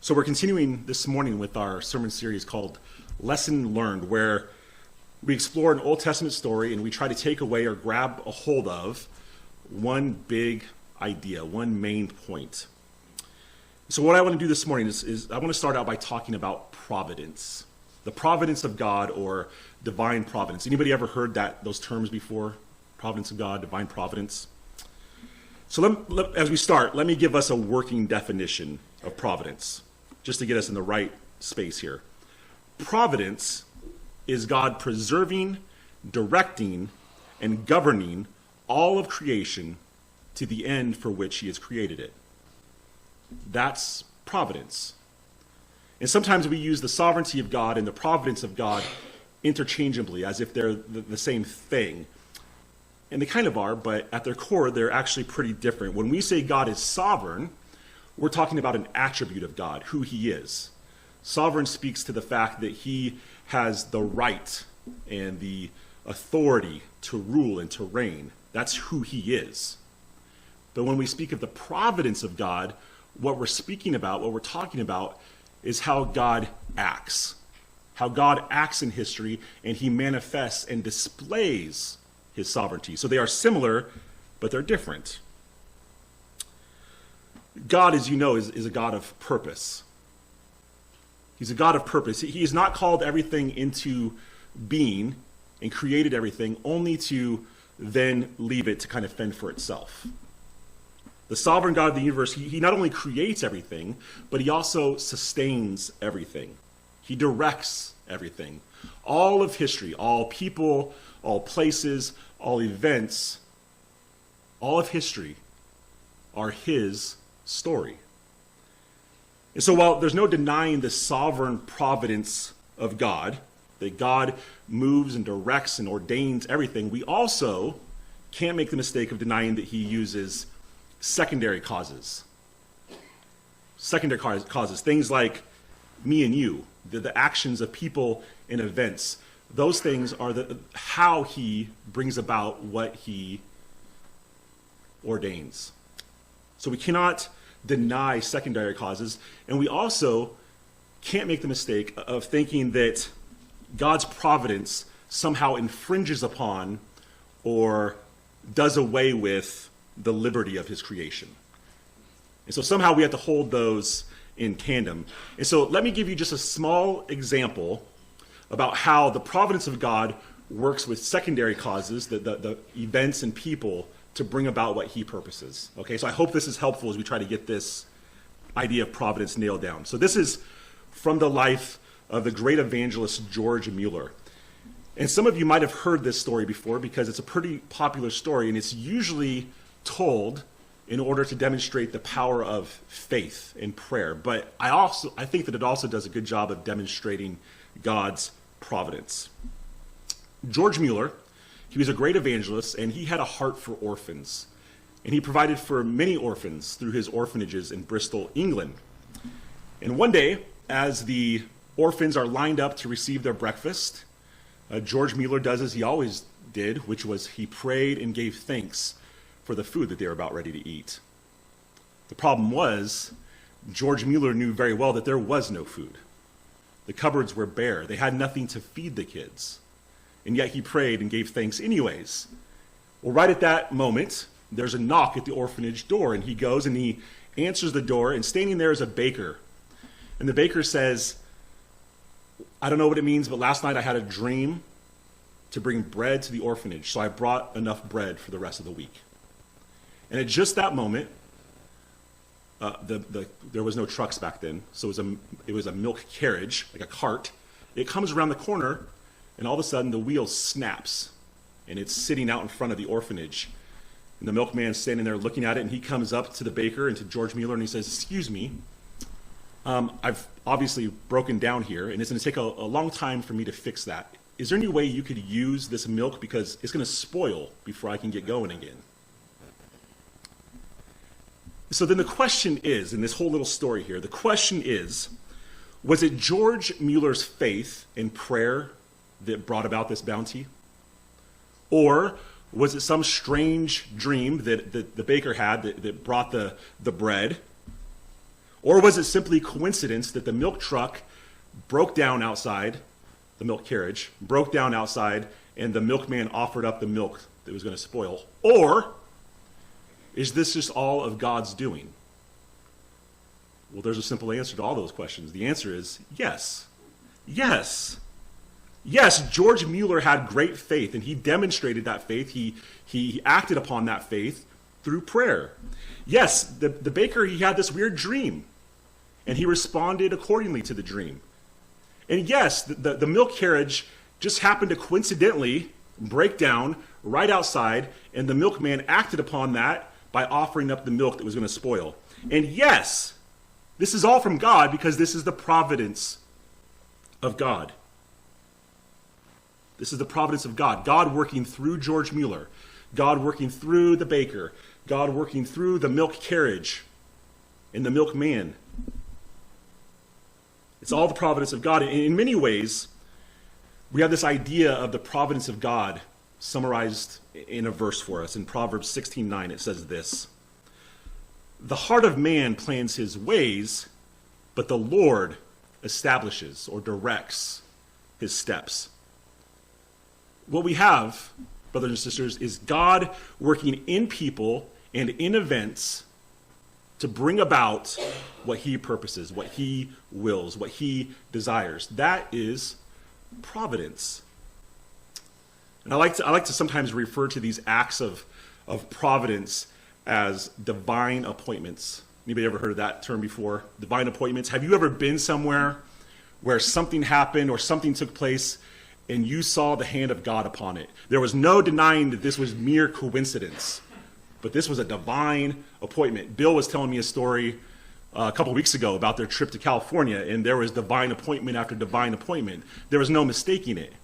So we're continuing this morning with our sermon series called Lesson Learned, where we explore an Old Testament story and we try to take away or grab a hold of one big idea, one main point. So what I want to do this morning is I want to start out by talking about providence, the providence of God or divine providence. Anybody ever heard those terms before? Providence of God, divine providence. So as we start, let me give us a working definition of providence, just to get us in the right space here. Providence is God preserving, directing, and governing all of creation to the end for which he has created it. That's providence. And sometimes we use the sovereignty of God and the providence of God interchangeably, as if they're the same thing. And they kind of are, but at their core, they're actually pretty different. When we say God is sovereign, we're talking about an attribute of God, who he is. Sovereign speaks to the fact that he has the right and the authority to rule and to reign. That's who he is. But when we speak of the providence of God, what we're speaking about, what we're talking about, is how God acts. How God acts in history, and he manifests and displays his sovereignty. So they are similar, but they're different. God, as you know, is a God of purpose. He's a God of purpose. He has not called everything into being and created everything only to then leave it to kind of fend for itself. The sovereign God of the universe, he not only creates everything, but he also sustains everything. He directs everything. All of history, all people, all places, all events, all of history are his story. And so while there's no denying the sovereign providence of God, that God moves and directs and ordains everything, we also can't make the mistake of denying that he uses secondary causes. Secondary causes, things like me and you, the actions of people and events. Those things are how he brings about what he ordains. So we cannot deny secondary causes, and we also can't make the mistake of thinking that God's providence somehow infringes upon or does away with the liberty of his creation. And so somehow we have to hold those in tandem. And so let me give you just a small example about how the providence of God works with secondary causes, the events and people, to bring about what he purposes. Okay, so I hope this is helpful as we try to get this idea of providence nailed down. So this is from the life of the great evangelist George Mueller. And some of you might have heard this story before because it's a pretty popular story, and it's usually told in order to demonstrate the power of faith and prayer. But I think that it also does a good job of demonstrating God's providence. George Mueller, he was a great evangelist, and he had a heart for orphans. And he provided for many orphans through his orphanages in Bristol, England. And one day, as the orphans are lined up to receive their breakfast, George Mueller does as he always did, which was he prayed and gave thanks for the food that they were about ready to eat. The problem was, George Mueller knew very well that there was no food. The cupboards were bare. They had nothing to feed the kids. And yet he prayed and gave thanks anyways. Well, right at that moment, there's a knock at the orphanage door, and he goes and he answers the door, and standing there is a baker. And the baker says, I don't know what it means, but last night I had a dream to bring bread to the orphanage, so I brought enough bread for the rest of the week. And at just that moment, there was no trucks back then, so it was a milk carriage, like a cart. It comes around the corner, and all of a sudden the wheel snaps, and it's sitting out in front of the orphanage. And the milkman's standing there looking at it, and he comes up to the baker and to George Mueller, and he says, excuse me, I've obviously broken down here, and it's going to take a long time for me to fix that. Is there any way you could use this milk, because it's going to spoil before I can get going again? So then the question is, in this whole little story here, the question is, was it George Mueller's faith and prayer that brought about this bounty? Or was it some strange dream that the baker had that brought the bread? Or was it simply coincidence that the milk truck broke down outside, the milk carriage broke down outside, and the milkman offered up the milk that was going to spoil? Or is this just all of God's doing? Well, there's a simple answer to all those questions. The answer is yes. Yes. Yes, George Mueller had great faith, and he demonstrated that faith. He acted upon that faith through prayer. Yes, the baker, he had this weird dream, and he responded accordingly to the dream. And yes, the milk carriage just happened to coincidentally break down right outside, and the milkman acted upon that by offering up the milk that was going to spoil. And yes, this is all from God, because this is the providence of God. This is the providence of God. God working through George Mueller. God working through the baker. God working through the milk carriage and the milkman. It's all the providence of God. And in many ways, we have this idea of the providence of God summarized in a verse for us. In Proverbs 16:9, it says this: "The heart of man plans his ways, but the Lord establishes or directs his steps." What we have, brothers and sisters, is God working in people and in events to bring about what he purposes, what he wills, what he desires. That is providence. And I like to sometimes refer to these acts of providence as divine appointments. Anybody ever heard of that term before? Divine appointments. Have you ever been somewhere where something happened or something took place and you saw the hand of God upon it? There was no denying that this was mere coincidence, but this was a divine appointment. Bill was telling me a story a couple weeks ago about their trip to California, and there was divine appointment after divine appointment. There was no mistaking it.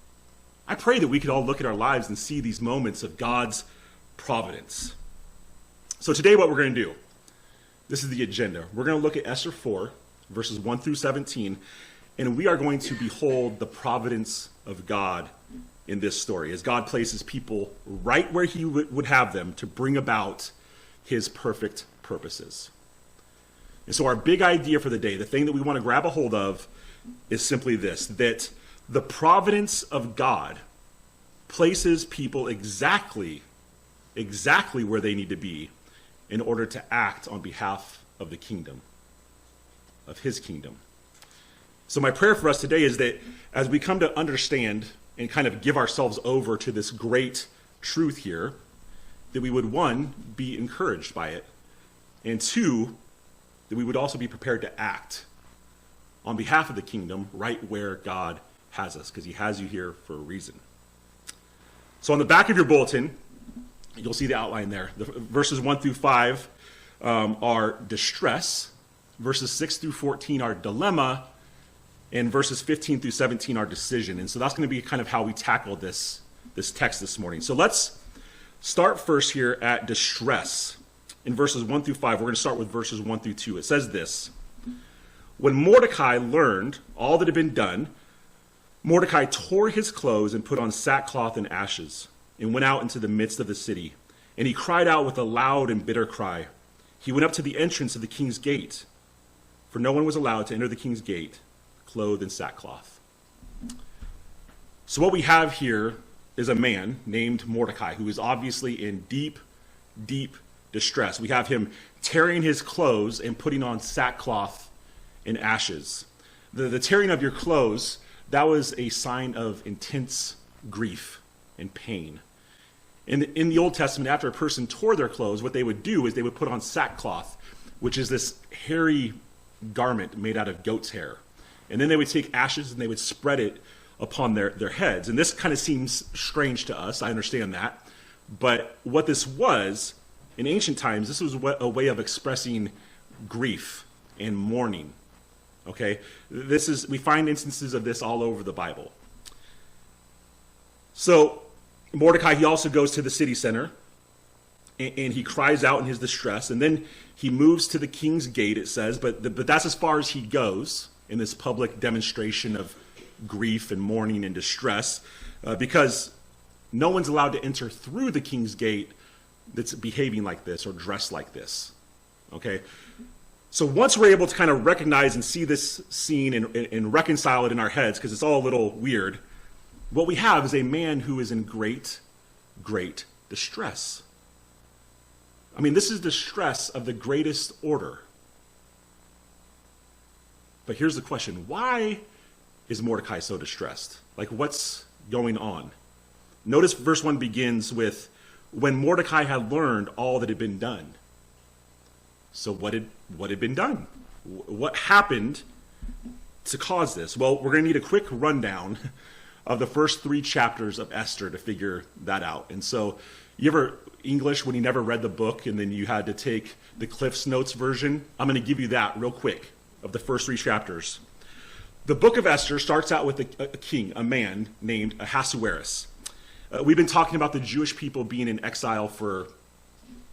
I pray that we could all look at our lives and see these moments of God's providence. So today what we're going to do, this is the agenda. We're going to look at Esther 4, verses 1 through 17, and we are going to behold the providence of God in this story, as God places people right where he would have them to bring about his perfect purposes. And so our big idea for the day, the thing that we want to grab a hold of, is simply this: that the providence of God places people exactly where they need to be in order to act on behalf of the kingdom, of his kingdom. So my prayer for us today is that as we come to understand and kind of give ourselves over to this great truth here, that we would, one, be encouraged by it, and two, that we would also be prepared to act on behalf of the kingdom right where God has us, because he has you here for a reason. So on the back of your bulletin, you'll see the outline there. The verses 1 through 5 are distress. Verses 6 through 14 are dilemma. And verses 15 through 17 are decision. And so that's going to be kind of how we tackle this text this morning. So let's start first here at distress. In verses 1 through 5, we're going to start with verses 1 through 2. It says this: "When Mordecai learned all that had been done, Mordecai tore his clothes and put on sackcloth and ashes, and went out into the midst of the city. And he cried out with a loud and bitter cry. He went up to the entrance of the king's gate, for no one was allowed to enter the king's gate clothed in sackcloth." So what we have here is a man named Mordecai who is obviously in deep, deep distress. We have him tearing his clothes and putting on sackcloth and ashes. The tearing of your clothes, that was a sign of intense grief and pain. In the Old Testament, after a person tore their clothes, what they would do is they would put on sackcloth, which is this hairy garment made out of goat's hair. And then they would take ashes and they would spread it upon their heads. And this kind of seems strange to us. I understand that. But what this was, in ancient times, this was a way of expressing grief and mourning. Okay? We find instances of this all over the Bible. So Mordecai, he also goes to the city center, and he cries out in his distress, and then he moves to the king's gate, it says, but that's as far as he goes in this public demonstration of grief and mourning and distress, because no one's allowed to enter through the king's gate that's behaving like this or dressed like this. Okay? So once we're able to kind of recognize and see this scene and reconcile it in our heads, because it's all a little weird, what we have is a man who is in great, great distress. I mean, this is distress of the greatest order. But here's the question. Why is Mordecai so distressed? Like, what's going on? Notice verse 1 begins with, when Mordecai had learned all that had been done. So what had been done? What happened to cause this? Well, we're going to need a quick rundown of the first 3 chapters of Esther to figure that out. And so, you ever English when you never read the book and then you had to take the Cliff's Notes version? I'm going to give you that real quick of the first 3 chapters. The book of Esther starts out with a king, a man named Ahasuerus. We've been talking about the Jewish people being in exile for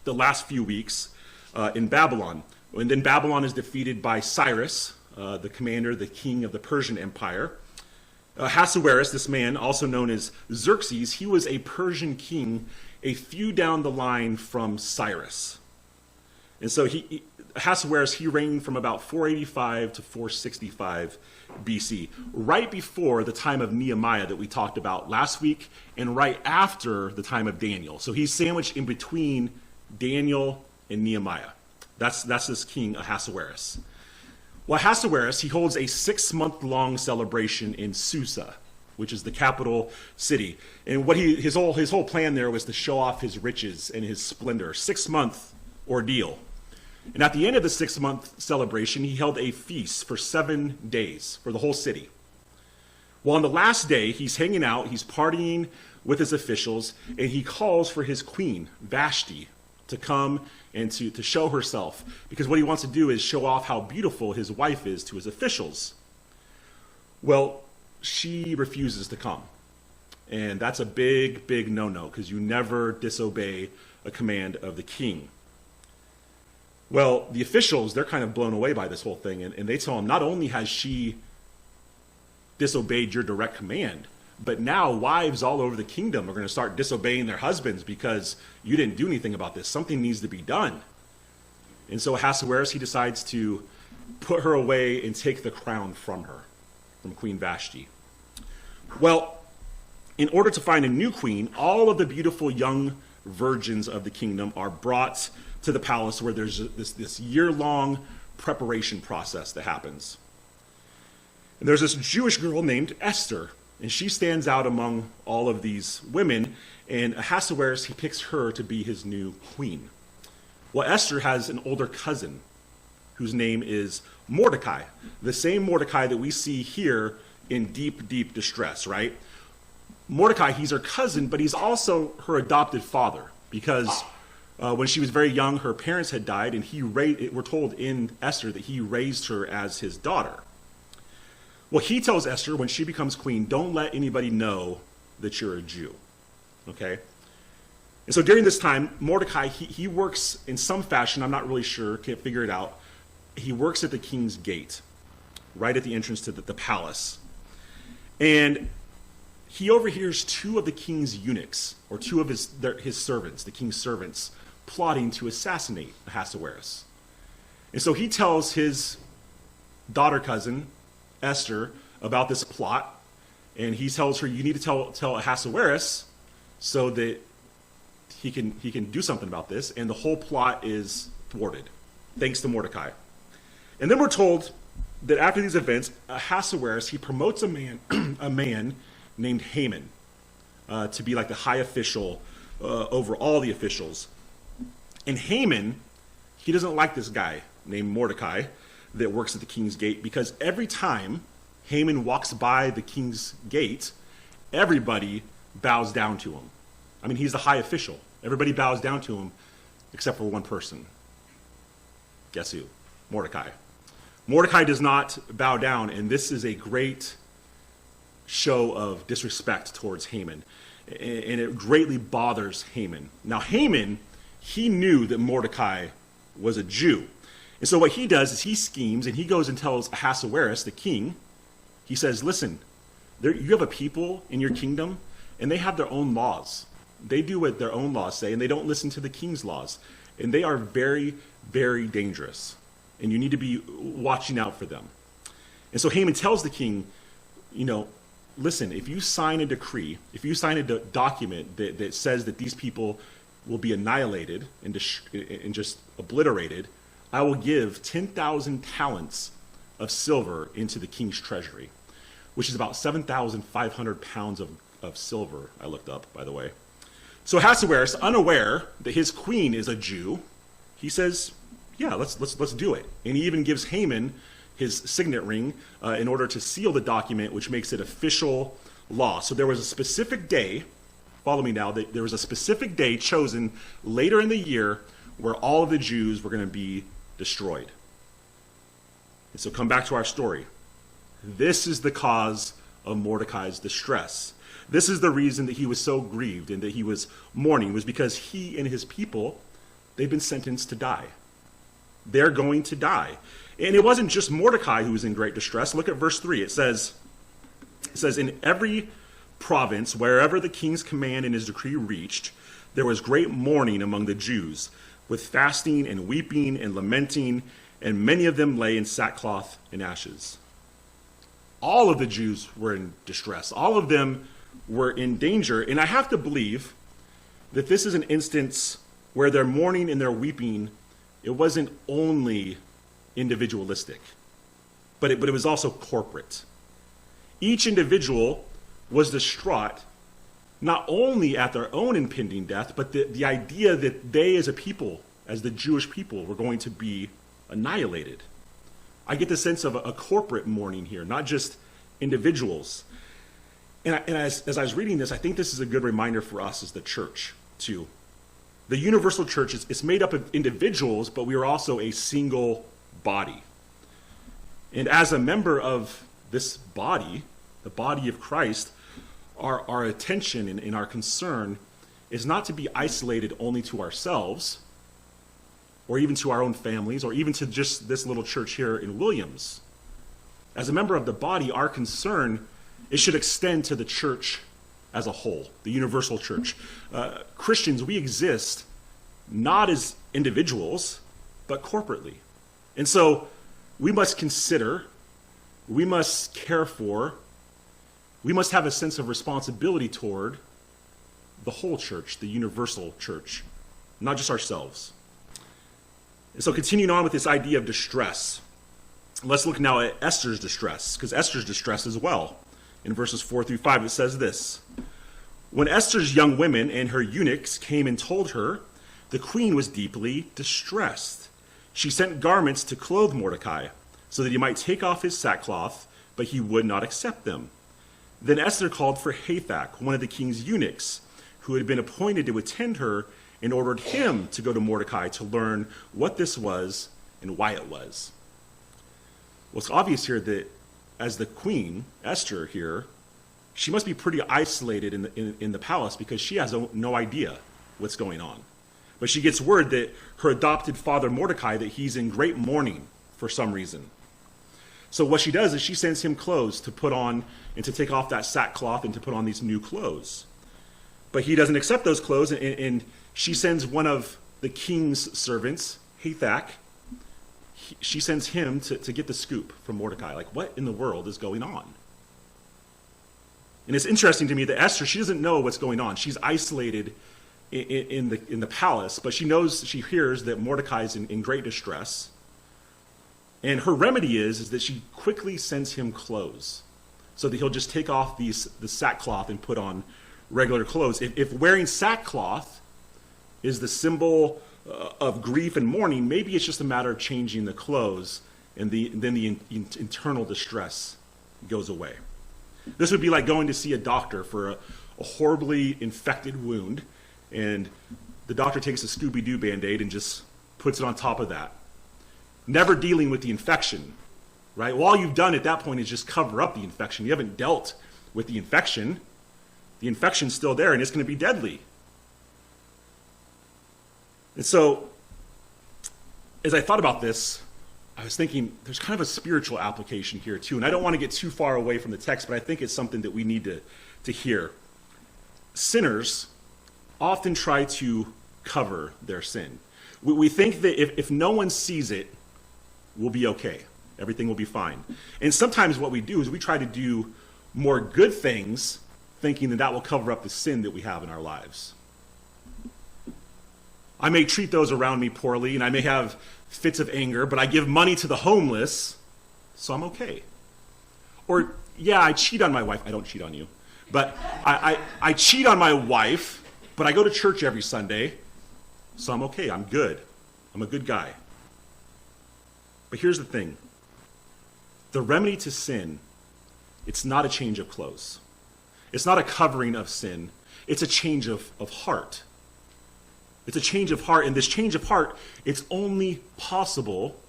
the last few weeks in Babylon. And then Babylon is defeated by Cyrus, the commander, the king of the Persian Empire. Ahasuerus, this man, also known as Xerxes, he was a Persian king a few down the line from Cyrus. And so Ahasuerus, he reigned from about 485 to 465 BC, right before the time of Nehemiah that we talked about last week, and right after the time of Daniel. So he's sandwiched in between Daniel and Nehemiah. That's this king Ahasuerus. Well, Ahasuerus, he holds a 6-month-long celebration in Susa, which is the capital city. And what his whole plan there was to show off his riches and his splendor. 6-month ordeal. And at the end of the 6-month celebration, he held a feast for 7 days for the whole city. Well, on the last day, he's hanging out, he's partying with his officials, and he calls for his queen, Vashti, to come and to show herself, because what he wants to do is show off how beautiful his wife is to his officials. Well, she refuses to come. And that's a big, big no-no, because you never disobey a command of the king. Well, the officials, they're kind of blown away by this whole thing, and they tell him, not only has she disobeyed your direct command, but now wives all over the kingdom are going to start disobeying their husbands because you didn't do anything about this. Something needs to be done. And so Ahasuerus, he decides to put her away and take the crown from her, from Queen Vashti. Well, in order to find a new queen, all of the beautiful young virgins of the kingdom are brought to the palace, where there's this year-long preparation process that happens. And there's this Jewish girl named Esther, and she stands out among all of these women, and Ahasuerus, he picks her to be his new queen. Well, Esther has an older cousin whose name is Mordecai, the same Mordecai that we see here in deep, deep distress, right? Mordecai, he's her cousin, but he's also her adopted father, because when she was very young, her parents had died, and we're told in Esther that he raised her as his daughter. Well, he tells Esther, when she becomes queen, don't let anybody know that you're a Jew, okay? And so during this time, Mordecai, he works in some fashion, I'm not really sure, can't figure it out. He works at the king's gate, right at the entrance to the palace. And he overhears 2 of the king's eunuchs, or 2 of his servants, the king's servants, plotting to assassinate Ahasuerus. And so he tells his daughter cousin, Esther, about this plot, and he tells her, you need to tell Ahasuerus so that he can do something about this, and the whole plot is thwarted, thanks to Mordecai. And then we're told that after these events, Ahasuerus, he promotes a man named Haman to be like the high official over all the officials. And Haman, he doesn't like this guy named Mordecai that works at the king's gate, because every time Haman walks by the king's gate, everybody bows down to him. I mean, he's the high official. Everybody bows down to him except for one person. Guess who? Mordecai. Mordecai does not bow down, and this is a great show of disrespect towards Haman, and it greatly bothers Haman. Now, Haman, he knew that Mordecai was a Jew. And so what he does is he schemes, and he goes and tells Ahasuerus, the king, he says, listen, you have a people in your kingdom, and they have their own laws. They do what their own laws say, and they don't listen to the king's laws. And they are very, very dangerous. and you need to be watching out for them. And so Haman tells the king, listen, if you sign a decree, if you sign a document that says that these people will be annihilated and just obliterated, I will give 10,000 talents of silver into the king's treasury, which is about 7,500 pounds of silver, I looked up, by the way. So Ahasuerus, unaware that his queen is a Jew, he says, yeah, let's do it. And he even gives Haman his signet ring in order to seal the document, which makes it official law. So there was a specific day, follow me now, there was a specific day chosen later in the year where all of the Jews were going to be destroyed. And so come back to our story. This is the cause of Mordecai's distress. This is the reason that he was so grieved and that he was mourning, was because he and his people, they've been sentenced to die. They're going to die. And it wasn't just Mordecai who was in great distress. Look at verse 3. It says, in every province, wherever the king's command and his decree reached, there was great mourning among the Jews, with fasting and weeping and lamenting, and many of them lay in sackcloth and ashes. All of the Jews were in distress. All of them were in danger. And I have to believe that this is an instance where their mourning and their weeping, it wasn't only individualistic, but it was also corporate. Each individual was distraught not only at their own impending death, but the idea that they as a people, as the Jewish people, were going to be annihilated. I get the sense of a corporate mourning here, not just individuals. And as I was reading this, I think this is a good reminder for us as the church, too. The universal church is made up of individuals, but we are also a single body. And as a member of this body, the body of Christ, our attention and our concern is not to be isolated only to ourselves, or even to our own families, or even to just this little church here in Williams. As a member of the body, our concern, it should extend to the church as a whole, the universal church. Christians, we exist not as individuals, but corporately. And so we must consider, we must care for, we must have a sense of responsibility toward the whole church, the universal church, not just ourselves. And so continuing on with this idea of distress, let's look now at Esther's distress, because Esther's distress as well. In verses 4 through 5, it says this: When Esther's young women and her eunuchs came and told her, the queen was deeply distressed. She sent garments to clothe Mordecai, so that he might take off his sackcloth, but he would not accept them. Then Esther called for Hathach, one of the king's eunuchs, who had been appointed to attend her, and ordered him to go to Mordecai to learn what this was and why it was. Well, it's obvious here that as the queen, Esther here, she must be pretty isolated in the palace, because she has no idea what's going on. But she gets word that her adopted father Mordecai, that he's in great mourning for some reason. So what she does is she sends him clothes to put on and to take off that sackcloth and to put on these new clothes. But he doesn't accept those clothes, and she sends one of the king's servants, Hathach. She sends him to get the scoop from Mordecai. Like, what in the world is going on? And it's interesting to me that Esther, she doesn't know what's going on. She's isolated in the palace, but she hears that Mordecai is in great distress. And her remedy is that she quickly sends him clothes, so that he'll just take off the sackcloth and put on regular clothes. If wearing sackcloth is the symbol of grief and mourning, maybe it's just a matter of changing the clothes, and then the internal distress goes away. This would be like going to see a doctor for a horribly infected wound, and the doctor takes a Scooby-Doo Band-Aid and just puts it on top of that, never dealing with the infection, right? Well, all you've done at that point is just cover up the infection. You haven't dealt with the infection. The infection's still there, and it's going to be deadly. And so, as I thought about this, I was thinking there's kind of a spiritual application here too. And I don't want to get too far away from the text, but I think it's something that we need to hear. Sinners often try to cover their sin. We think that if no one sees it, we'll be okay. Everything will be fine. And sometimes what we do is we try to do more good things thinking that that will cover up the sin that we have in our lives. I may treat those around me poorly, and I may have fits of anger, but I give money to the homeless, so I'm okay. Or, yeah, I cheat on my wife. I don't cheat on you. But I cheat on my wife, but I go to church every Sunday, so I'm okay. I'm good. I'm a good guy. But here's the thing. The remedy to sin, it's not a change of clothes. It's not a covering of sin. It's a change of heart. It's a change of heart, and this change of heart, it's only possible,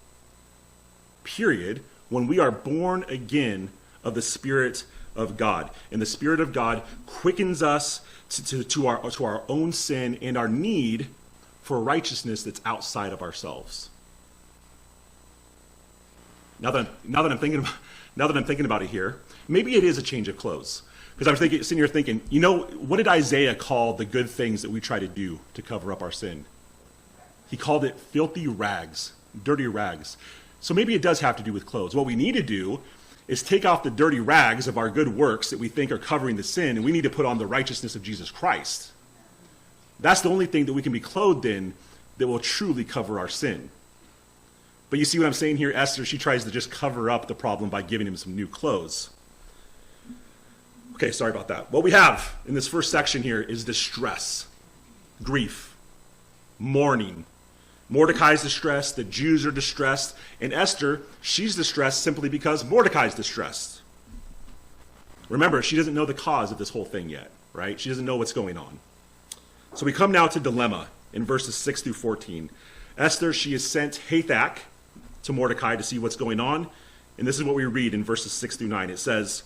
period, when we are born again of the Spirit of God. And the Spirit of God quickens us to our own sin and our need for righteousness that's outside of ourselves. Now that I'm thinking about it here, maybe it is a change of clothes. Because I'm sitting here thinking, what did Isaiah call the good things that we try to do to cover up our sin? He called it filthy rags, dirty rags. So maybe it does have to do with clothes. What we need to do is take off the dirty rags of our good works that we think are covering the sin, and we need to put on the righteousness of Jesus Christ. That's the only thing that we can be clothed in that will truly cover our sin. But you see what I'm saying here? Esther, she tries to just cover up the problem by giving him some new clothes. Okay, sorry about that. What we have in this first section here is distress, grief, mourning. Mordecai's distressed, the Jews are distressed, and Esther, she's distressed simply because Mordecai's distressed. Remember, she doesn't know the cause of this whole thing yet, right? She doesn't know what's going on. So we come now to dilemma in verses 6 through 14. Esther, she has sent Hathach to Mordecai to see what's going on, and this is what we read in verses 6 through 9. It says,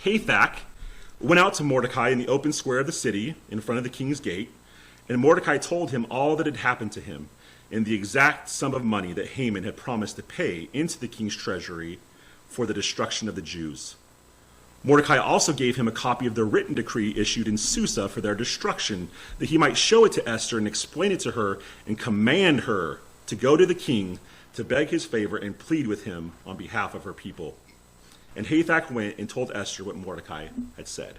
Hathach went out to Mordecai in the open square of the city in front of the king's gate, and Mordecai told him all that had happened to him and the exact sum of money that Haman had promised to pay into the king's treasury for the destruction of the Jews. Mordecai also gave him a copy of the written decree issued in Susa for their destruction, that he might show it to Esther and explain it to her and command her to go to the king to beg his favor and plead with him on behalf of her people. And Hathach went and told Esther what Mordecai had said.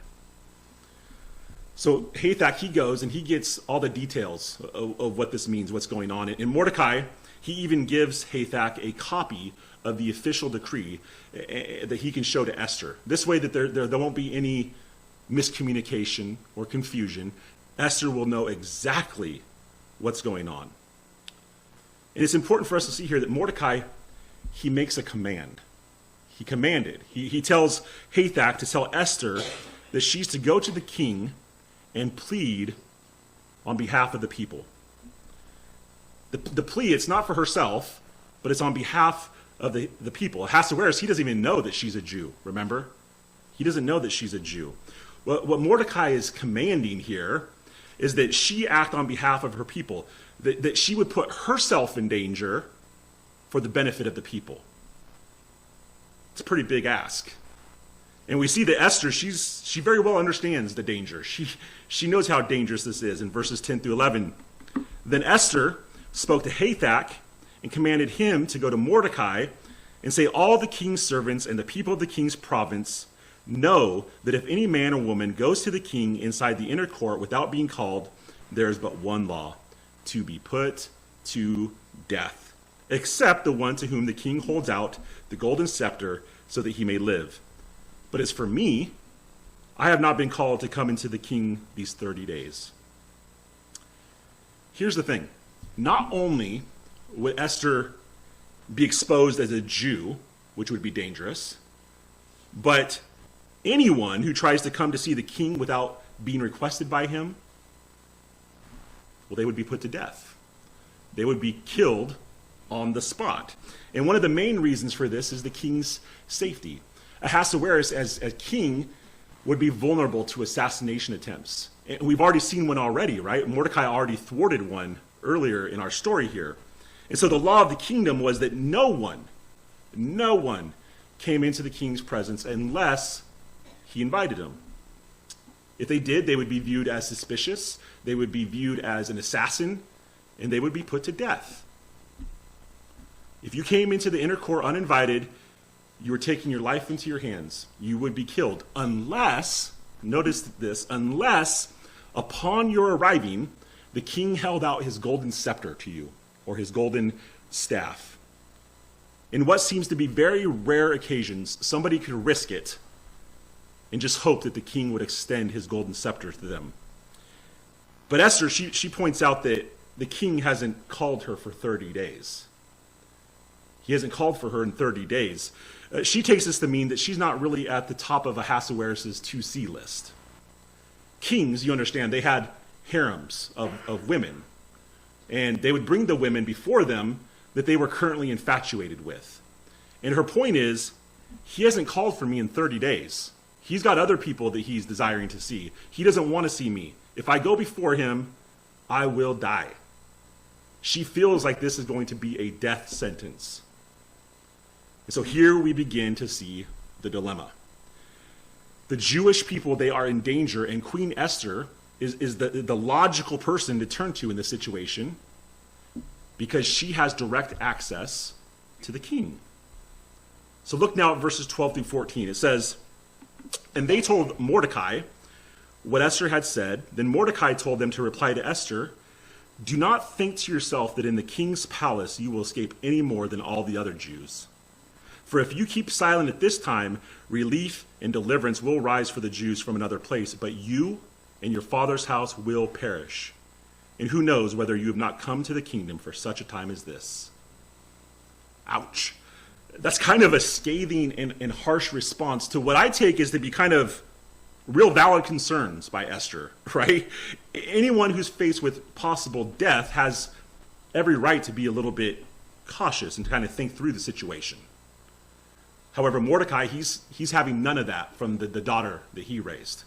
So Hathach, he goes and he gets all the details of what this means, what's going on. And Mordecai, he even gives Hathach a copy of the official decree that he can show to Esther. This way that there won't be any miscommunication or confusion. Esther will know exactly what's going on. And it's important for us to see here that Mordecai, he makes a command. He commanded. He tells Hathach to tell Esther that she's to go to the king and plead on behalf of the people. The plea, it's not for herself, but it's on behalf of the people. Ahasuerus, he doesn't even know that she's a Jew, remember? He doesn't know that she's a Jew. What Mordecai is commanding here is that she act on behalf of her people, that she would put herself in danger for the benefit of the people. It's a pretty big ask. And we see that Esther, she very well understands the danger. She knows how dangerous this is in verses 10 through 11. Then Esther spoke to Hathach and commanded him to go to Mordecai and say, all the king's servants and the people of the king's province know that if any man or woman goes to the king inside the inner court without being called, there is but one law, to be put to death, except the one to whom the king holds out the golden scepter so that he may live. But as for me, I have not been called to come into the king these 30 days. Here's the thing. Not only would Esther be exposed as a Jew, which would be dangerous, but anyone who tries to come to see the king without being requested by him, well, they would be put to death. They would be killed on the spot. And one of the main reasons for this is the king's safety. Ahasuerus, as king, would be vulnerable to assassination attempts. And we've already seen one already, right? Mordecai already thwarted one earlier in our story here. And so the law of the kingdom was that no one came into the king's presence unless he invited him. If they did, they would be viewed as suspicious, they would be viewed as an assassin, and they would be put to death. If If you came into the inner court uninvited, you were taking your life into your hands. You would be killed unless, notice this, unless upon your arriving, the king held out his golden scepter to you, or his golden staff. In what seems to be very rare occasions, somebody could risk it and just hope that the king would extend his golden scepter to them. But Esther, she points out that the king hasn't called her for 30 days. He hasn't called for her in 30 days. She takes this to mean that she's not really at the top of Ahasuerus' 2C list. Kings, you understand, they had harems of women. And they would bring the women before them that they were currently infatuated with. And her point is, he hasn't called for me in 30 days. He's got other people that he's desiring to see. He doesn't want to see me. If I go before him, I will die. She feels like this is going to be a death sentence. And so here we begin to see the dilemma. The Jewish people, they are in danger, and Queen Esther is the logical person to turn to in this situation because she has direct access to the king. So look now at verses 12 through 14. It says, "And they told Mordecai what Esther had said. Then Mordecai told them to reply to Esther, 'Do not think to yourself that in the king's palace you will escape any more than all the other Jews. For if you keep silent at this time, relief and deliverance will rise for the Jews from another place, but you and your father's house will perish. And who knows whether you have not come to the kingdom for such a time as this.'" Ouch. That's kind of a scathing and harsh response to what I take is to be kind of real valid concerns by Esther, right? Anyone who's faced with possible death has every right to be a little bit cautious and to kind of think through the situation. However, Mordecai, he's having none of that from the daughter that he raised.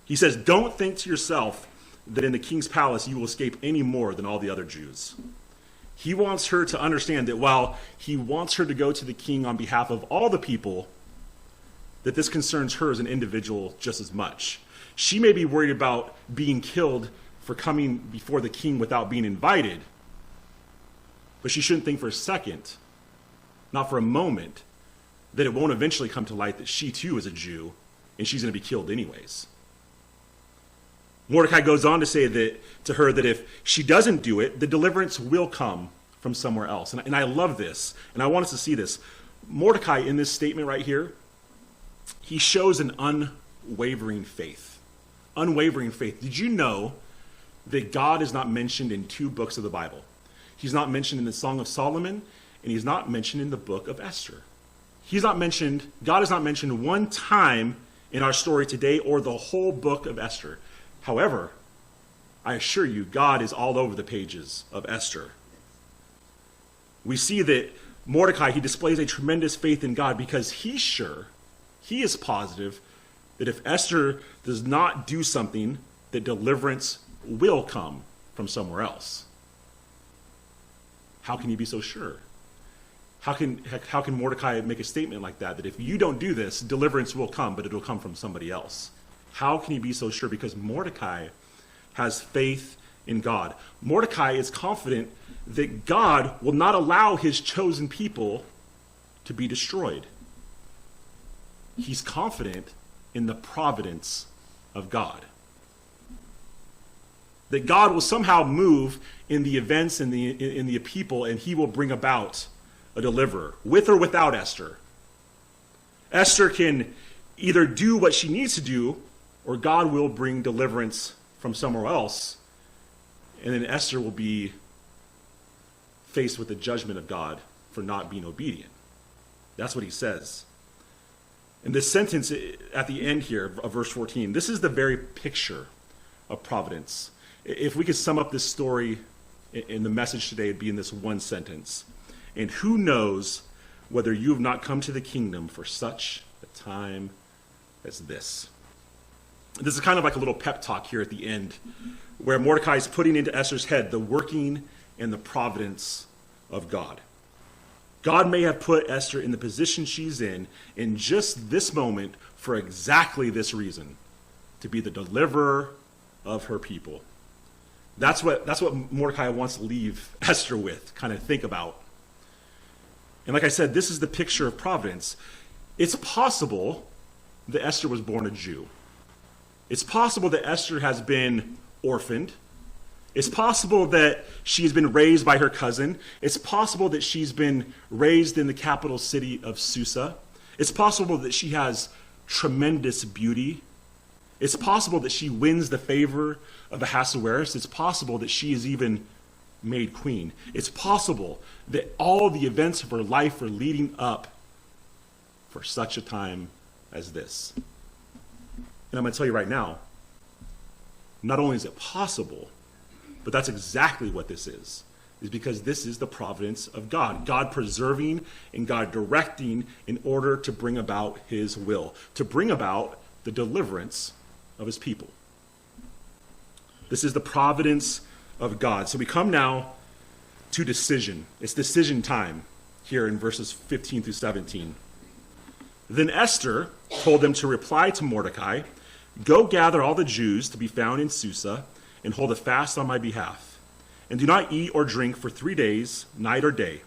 He says, "Don't think to yourself that in the king's palace you will escape any more than all the other Jews." He wants her to understand that while he wants her to go to the king on behalf of all the people, that this concerns her as an individual just as much. She may be worried about being killed for coming before the king without being invited, but she shouldn't think for a second, not for a moment, that it won't eventually come to light that she too is a Jew and she's going to be killed anyways. Mordecai goes on to say to her that if she doesn't do it, the deliverance will come from somewhere else. And I love this, and I want us to see this. Mordecai, in this statement right here, he shows an unwavering faith. Unwavering faith. Did you know that God is not mentioned in 2 books of the Bible? He's not mentioned in the Song of Solomon, and he's not mentioned in the book of Esther. God is not mentioned one time in our story today or the whole book of Esther. However, I assure you, God is all over the pages of Esther. We see that Mordecai, he displays a tremendous faith in God because he's sure, he is positive, that if Esther does not do something, that deliverance will come from somewhere else. How can you be so sure? How can Mordecai make a statement like that if you don't do this, deliverance will come, but it will come from somebody else? How can he be so sure? Because Mordecai has faith in God. Mordecai is confident that God will not allow his chosen people to be destroyed. He's confident in the providence of God. That God will somehow move in the events in the people, and he will bring about a deliverer, with or without Esther. Esther can either do what she needs to do, or God will bring deliverance from somewhere else, and then Esther will be faced with the judgment of God for not being obedient. That's what he says. And this sentence at the end here of verse 14, this is the very picture of providence. If we could sum up this story in the message today, it'd be in this one sentence. "And who knows whether you have not come to the kingdom for such a time as this." This is kind of like a little pep talk here at the end, where Mordecai is putting into Esther's head the working and the providence of God. God may have put Esther in the position she's in just this moment for exactly this reason, to be the deliverer of her people. That's what Mordecai wants to leave Esther with, kind of think about. And like I said, this is the picture of providence. It's possible that Esther was born a Jew. It's possible that Esther has been orphaned. It's possible that she's been raised by her cousin. It's possible that she's been raised in the capital city of Susa. It's possible that she has tremendous beauty. It's possible that she wins the favor of Ahasuerus. It's possible that she is even made queen. It's possible that all the events of her life are leading up for such a time as this. And I'm going to tell you right now, not only is it possible, but that's exactly what this is because this is the providence of God. God preserving and God directing in order to bring about his will, to bring about the deliverance of his people. This is the providence of God. So we come now to decision. It's decision time here in verses 15 through 17. Then Esther told them to reply to Mordecai, "Go gather all the Jews to be found in Susa and hold a fast on my behalf. And do not eat or drink for 3 days, night or day.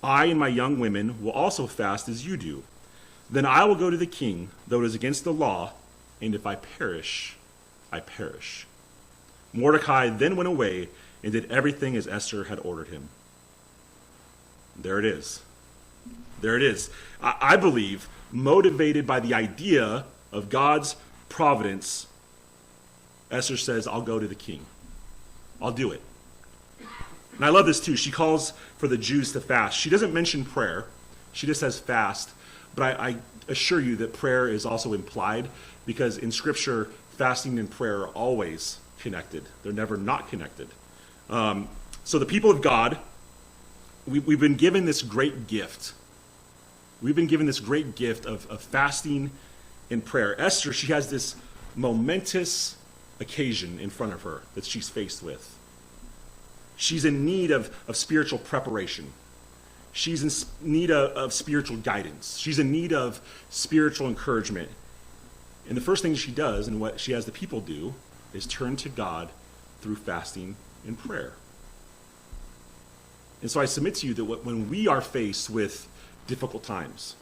I and my young women will also fast as you do. Then I will go to the king, though it is against the law, and if I perish, I perish." Mordecai then went away and did everything as Esther had ordered him. There it is. There it is. I believe, motivated by the idea of God's providence, Esther says, I'll go to the king. I'll do it. And I love this too. She calls for the Jews to fast. She doesn't mention prayer. She just says fast. But I assure you that prayer is also implied because in Scripture, fasting and prayer are always connected. They're never not connected. So the people of God, we've been given this great gift. We've been given this great gift of fasting and prayer. Esther, she has this momentous occasion in front of her that she's faced with. She's in need of spiritual preparation. She's in need of spiritual guidance. She's in need of spiritual encouragement. And the first thing she does, and what she has the people do, is turn to God through fasting and prayer. And so I submit to you that when we are faced with difficult times,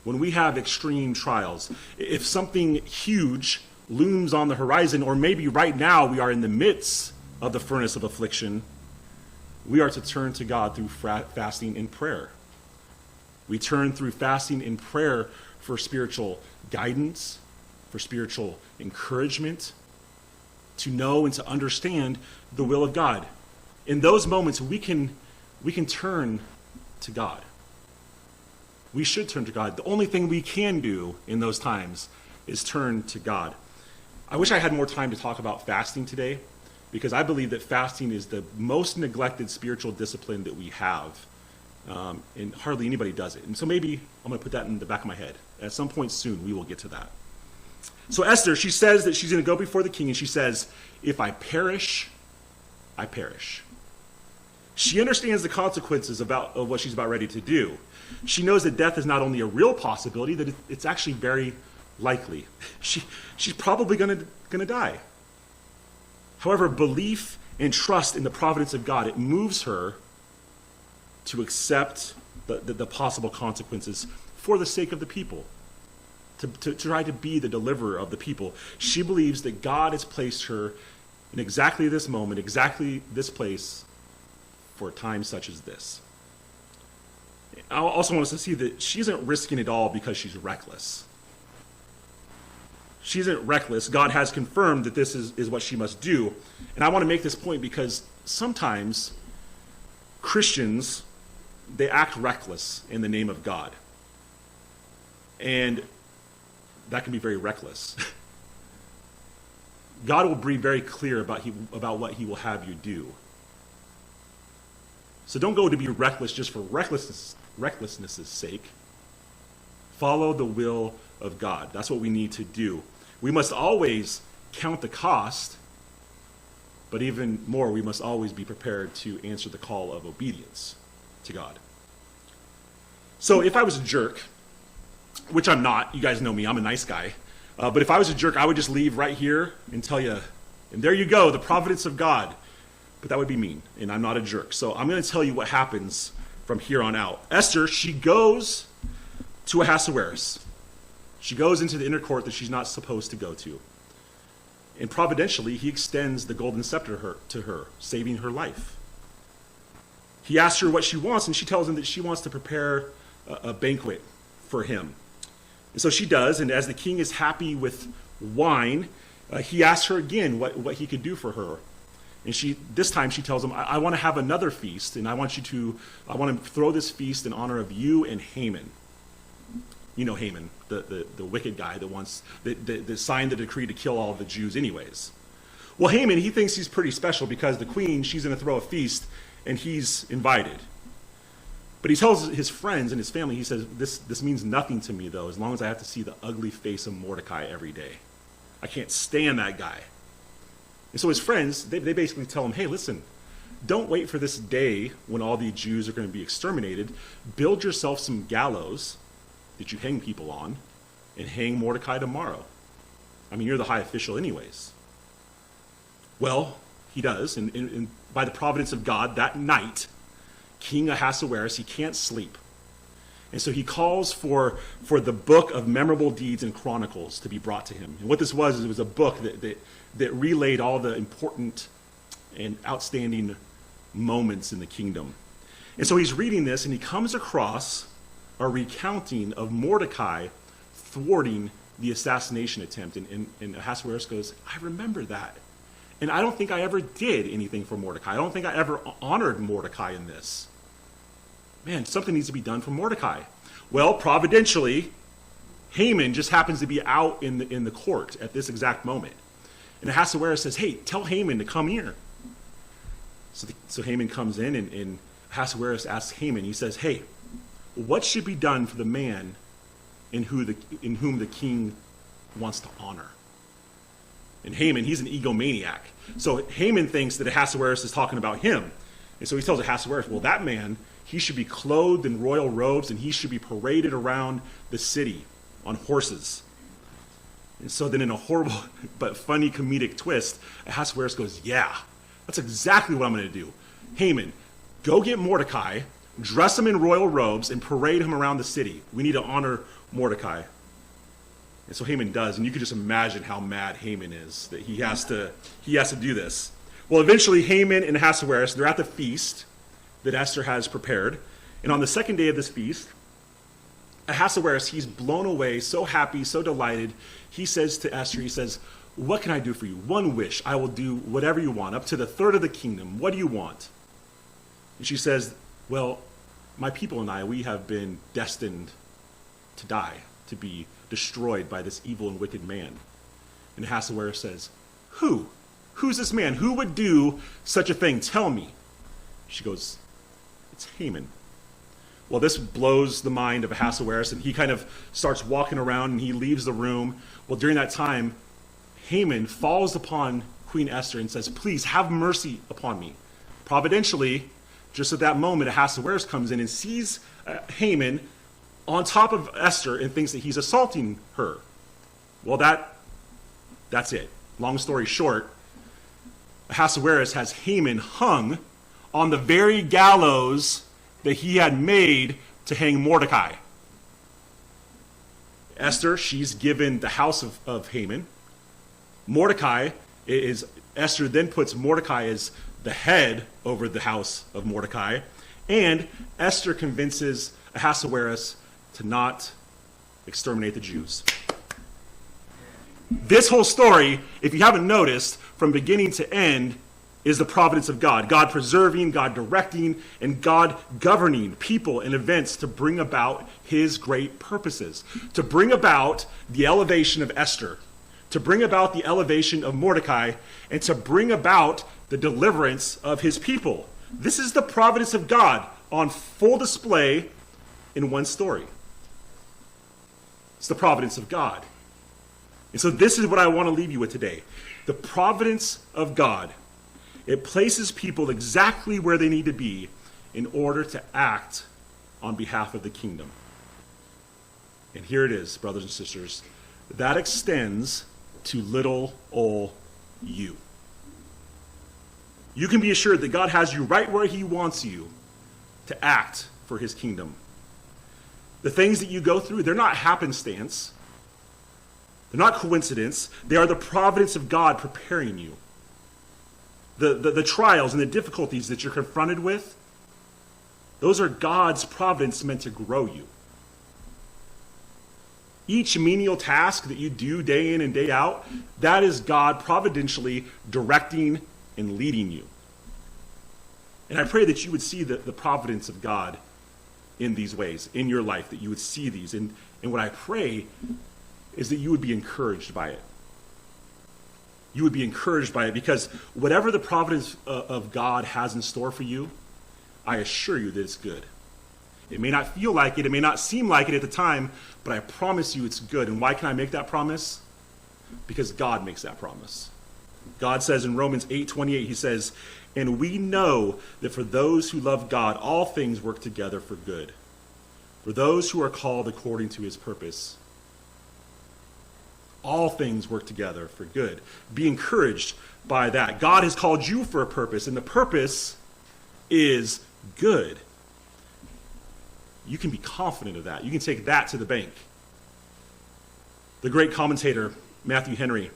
when we have extreme trials, if something huge looms on the horizon, or maybe right now we are in the midst of the furnace of affliction, we are to turn to God through fasting and prayer. We turn through fasting and prayer for spiritual guidance, for spiritual encouragement, to know and to understand the will of God. In those moments, we can turn to God. We should turn to God. The only thing we can do in those times is turn to God. I wish I had more time to talk about fasting today, because I believe that fasting is the most neglected spiritual discipline that we have, and hardly anybody does it. And so maybe I'm going to put that in the back of my head. At some point soon, we will get to that. So Esther, she says that she's going to go before the king, and she says, if I perish, I perish. She understands the consequences of what she's about ready to do. She knows that death is not only a real possibility, that it's actually very likely. She's probably going to die. However, belief and trust in the providence of God, it moves her to accept the possible consequences for the sake of the people, to try to be the deliverer of the people. She believes that God has placed her in exactly this moment, exactly this place, for a time such as this. I also want us to see that she isn't risking it all because she's reckless. She isn't reckless. God has confirmed that this is what she must do. And I want to make this point because sometimes Christians, they act reckless in the name of God. And that can be very reckless. God will be very clear about what he will have you do. So don't go to be reckless just for recklessness' sake. Follow the will of God. That's what we need to do. We must always count the cost, but even more, we must always be prepared to answer the call of obedience to God. So if I was a jerk, which I'm not, you guys know me, I'm a nice guy, but if I was a jerk, I would just leave right here and tell you, and there you go, the providence of God. But that would be mean, and I'm not a jerk. So I'm going to tell you what happens from here on out. Esther, she goes to Ahasuerus. She goes into the inner court that she's not supposed to go to. And providentially, he extends the golden scepter to her, saving her life. He asks her what she wants, and she tells him that she wants to prepare a banquet for him. And so she does, and as the king is happy with wine, he asks her again what he could do for her. And this time she tells him, I want to have another feast, and I want to throw this feast in honor of you and Haman. You know Haman, the wicked guy that signed the decree to kill all of the Jews anyways. Well, Haman, he thinks he's pretty special because the queen, she's going to throw a feast, and he's invited. But he tells his friends and his family, he says, this means nothing to me, though, as long as I have to see the ugly face of Mordecai every day. I can't stand that guy. And so his friends, they basically tell him, hey, listen, don't wait for this day when all the Jews are going to be exterminated. Build yourself some gallows that you hang people on and hang Mordecai tomorrow. I mean, you're the high official anyways. Well, he does, and by the providence of God, that night, King Ahasuerus, he can't sleep. And so he calls for the book of memorable deeds and chronicles to be brought to him. And what this was, it was a book that relayed all the important and outstanding moments in the kingdom. And so he's reading this, and he comes across a recounting of Mordecai thwarting the assassination attempt. And Ahasuerus goes, I remember that. And I don't think I ever did anything for Mordecai. I don't think I ever honored Mordecai in this. Man, something needs to be done for Mordecai. Well, providentially, Haman just happens to be out in the court at this exact moment. And Ahasuerus says, hey, tell Haman to come here. So Haman comes in, and Ahasuerus asks Haman, he says, hey, what should be done for the man in whom the king wants to honor? And Haman, he's an egomaniac. So Haman thinks that Ahasuerus is talking about him. And so he tells Ahasuerus, well, that man, he should be clothed in royal robes, and he should be paraded around the city on horses. And so then in a horrible but funny comedic twist, Ahasuerus goes, yeah, that's exactly what I'm going to do. Haman, go get Mordecai, dress him in royal robes, and parade him around the city. We need to honor Mordecai. And so Haman does, and you can just imagine how mad Haman is that he has to do this. Well, eventually Haman and Ahasuerus, they're at the feast that Esther has prepared. And on the second day of this feast, Ahasuerus, he's blown away, so happy, so delighted. He says to Esther, he says, what can I do for you? One wish, I will do whatever you want, up to the third of the kingdom. What do you want? And she says, well, my people and I, we have been destined to die, to be destroyed by this evil and wicked man. And Ahasuerus says, who? Who's this man? Who would do such a thing? Tell me. She goes, it's Haman. Well, this blows the mind of Ahasuerus, and he kind of starts walking around, and he leaves the room. Well, during that time, Haman falls upon Queen Esther and says, please have mercy upon me. Providentially, just at that moment, Ahasuerus comes in and sees Haman on top of Esther and thinks that he's assaulting her. Well, that's it. Long story short, Ahasuerus has Haman hung on the very gallows that he had made to hang Mordecai. Esther, she's given the house of Haman. Esther then puts Mordecai as the head over the house of Mordecai. And Esther convinces Ahasuerus to not exterminate the Jews. This whole story, if you haven't noticed, from beginning to end, is the providence of God. God preserving, God directing, and God governing people and events to bring about his great purposes. To bring about the elevation of Esther, to bring about the elevation of Mordecai, and to bring about the deliverance of his people. This is the providence of God on full display in one story. It's the providence of God. And so this is what I want to leave you with today. The providence of God. It places people exactly where they need to be in order to act on behalf of the kingdom. And here it is, brothers and sisters. That extends to little ol' you. You can be assured that God has you right where he wants you to act for for his kingdom. The things that you go through, they're not happenstance. They're not coincidence. They are the providence of God preparing you. The trials and the difficulties that you're confronted with, those are God's providence meant to grow you. Each menial task that you do day in and day out, that is God providentially directing and leading you. And I pray that you would see the providence of God in these ways, in your life, that you would see these. And what I pray is that you would be encouraged by it. You would be encouraged by it because whatever the providence of God has in store for you, I assure you that it's good. It may not feel like it may not seem like it at the time, but I promise you it's good. And why can I make that promise? Because God makes that promise. God says in Romans 8:28, he says, "And we know that for those who love God, all things work together for good, for those who are called according to his purpose." All things work together for good. Be encouraged by that. God has called you for a purpose, and the purpose is good. You can be confident of that. You can take that to the bank. The great commentator, Matthew Henry,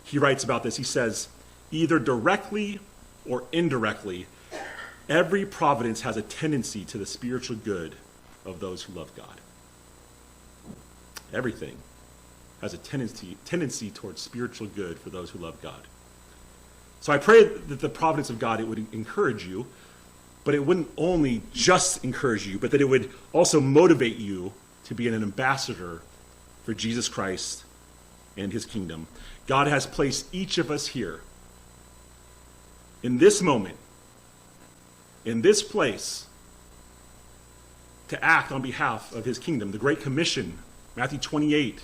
he writes about this. He says, either directly or indirectly, every providence has a tendency to the spiritual good of those who love God. Everything has a tendency towards spiritual good for those who love God. So I pray that the providence of God, it would encourage you, but it wouldn't only just encourage you, but that it would also motivate you to be an ambassador for Jesus Christ and his kingdom. God has placed each of us here in this moment, in this place, to act on behalf of his kingdom. The Great Commission, Matthew 28,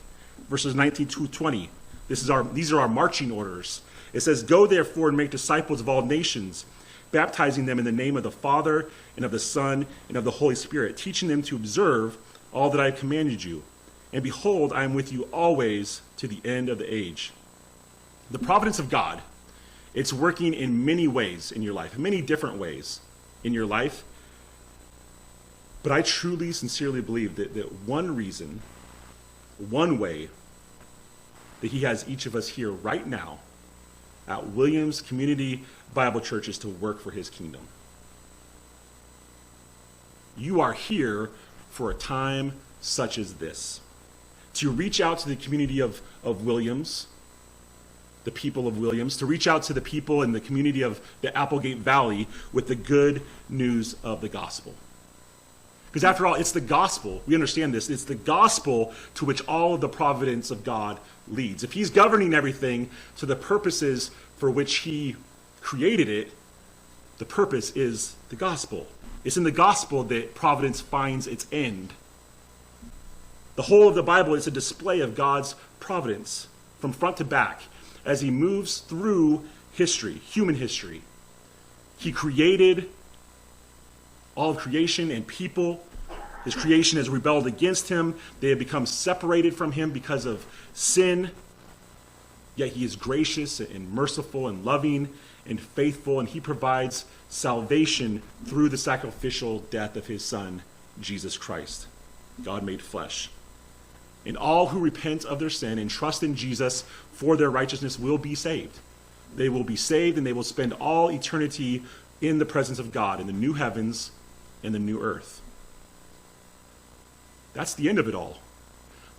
verses 19 to 20. These are our marching orders. It says, "Go therefore and make disciples of all nations, baptizing them in the name of the Father and of the Son and of the Holy Spirit, teaching them to observe all that I have commanded you. And behold, I am with you always to the end of the age." The providence of God, it's working in many ways in your life, many different ways in your life. But I truly, sincerely believe that one reason, one way that he has each of us here right now at Williams Community Bible Church is to work for his kingdom. You are here for a time such as this, to reach out to the community of Williams, the people of Williams, to reach out to the people in the community of the Applegate Valley with the good news of the gospel. Because after all, it's the gospel. We understand this. It's the gospel to which all of the providence of God leads. If he's governing everything to the purposes for which he created it, the purpose is the gospel. It's in the gospel that providence finds its end. The whole of the Bible is a display of God's providence from front to back as he moves through history, human history. He created all of creation and people. His creation has rebelled against him. They have become separated from him because of sin. Yet he is gracious and merciful and loving and faithful, and he provides salvation through the sacrificial death of his Son, Jesus Christ, God made flesh. And all who repent of their sin and trust in Jesus for their righteousness will be saved. They will be saved, and they will spend all eternity in the presence of God in the new heavens and the new earth. That's the end of it all.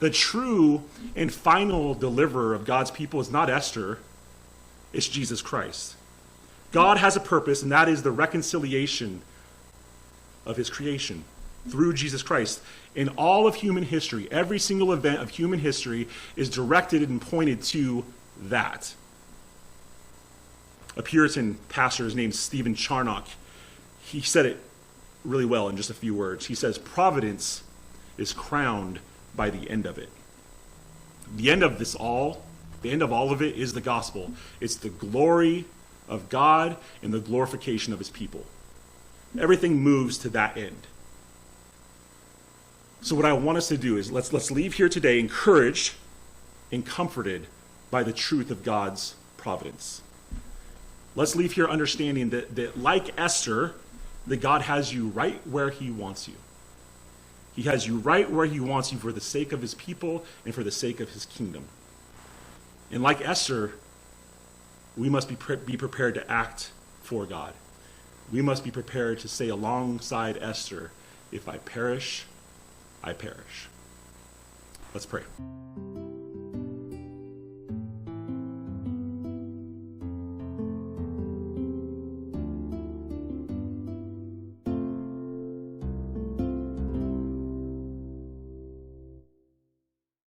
The true and final deliverer of God's people is not Esther, it's Jesus Christ. God has a purpose, and that is the reconciliation of his creation through Jesus Christ. In all of human history, every single event of human history is directed and pointed to that. A Puritan pastor named Stephen Charnock, he said it really well in just a few words. He says, "Providence is crowned by the end of it." The end of this all, the end of all of it is the gospel. It's the glory of God and the glorification of his people. Everything moves to that end. So what I want us to do is let's leave here today encouraged and comforted by the truth of God's providence. Let's leave here understanding that like Esther, that God has you right where he wants you. He has you right where he wants you for the sake of his people and for the sake of his kingdom. And like Esther, we must be prepared to act for God. We must be prepared to say alongside Esther, if I perish, I perish. Let's pray.